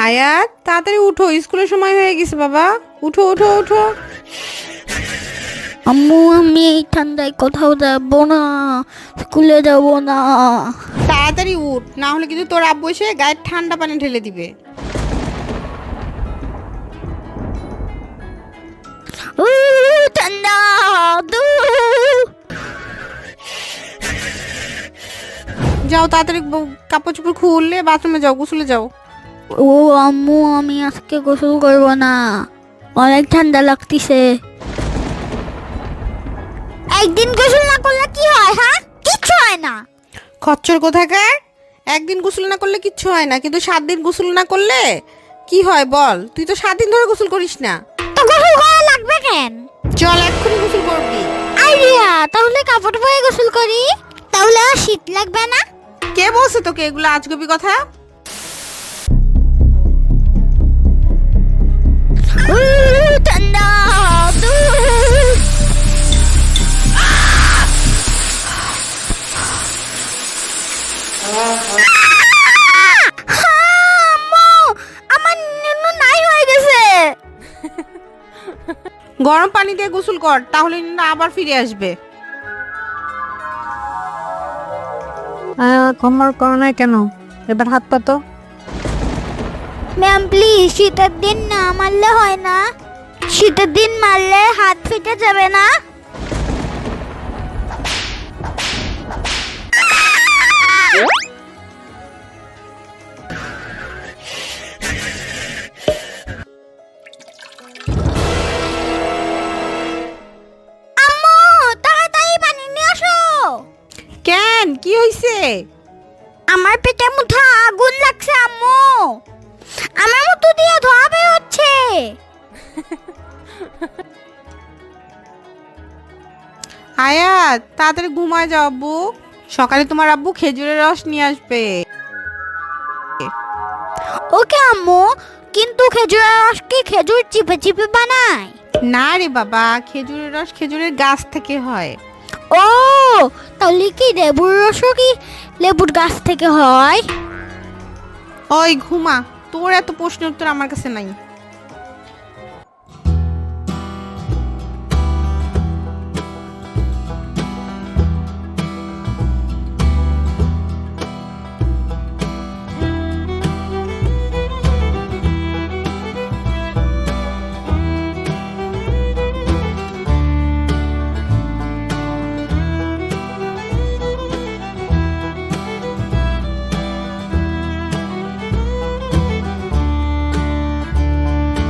আয়াত তাড়াতাড়ি উঠো, স্কুলের সময় হয়ে গেছে বাবা। উঠো উঠো উঠো। আম্মু আমি এই ঠান্ডায় কোথাও যাবো না, স্কুলে যাবো না। তাড়াতাড়ি উঠ, না হলে কিন্তু তোর আব্বু এসে গায়ে ঠান্ডা পানি ঢেলে দিবে। ঠান্ডা যাও তাড়াতাড়ি কাপড় চোপড় খুললে বাথরুমে যাও, গোসলে যাও। ও আম্মু আমি আজকে গোসল করবো না, অনেক ঠান্ডা লাগতেছে। একদিন গোসল না করলে কি হয়? হ্যাঁ, কিচ্ছু হয় না। খচ্চর কোথাকার, একদিন গোসল না করলে কিচ্ছু হয় না, কিন্তু 7 দিন গোসল না করলে কি হয় বল? তুই তো 7 দিন ধরে গোসল করিস না। তো গোসল করা লাগবে কেন? চল এক্ষুনি গোসল করবি। আইডিয়া, তাহলে কাপড় পরে গোসল করি, তাহলে আর শীত লাগবে না। কে বলছে তোকে এগুলো আজগুবি কথা? ঠান্ডা আমার নিন্নু নাই হয়ে গেছে। গরম পানি দিয়ে গোসল কর, তাহলে না আবার ফিরে আসবে। কমর করো নাই কেন? এবার হাত পাতো। ম্যাম প্লিজ, শীতের দিন না মারলে হয় না? শীতের দিন মারলে হাত ফেটে যাবে না? আম্মু তাড়াতাড়ি পানি নিয়ে আসো। কেন, কি হয়েছে? আমার পেটে মুঠা আগুন লাগছে আম্মু, আমার মতো দিয়ে ধোয়া বের হচ্ছে। আয়াত তাড়াতাড়ি ঘুমায় যাও আব্বু, সকালে তোমার আব্বু খেজুরের রস নিয়ে আসবে। ওকে আম্মু, কিন্তু খেজুরের রস কি খেজুর চিপে চিপে বানায়? না রে বাবা, খেজুরের রস খেজুরের গাছ থেকে হয়। ও, তাহলে কি লেবুর রসও কি লেবুর গাছ থেকে হয়? ওই ঘুমা, তোর এত প্রশ্নের উত্তর আমার কাছে নাই।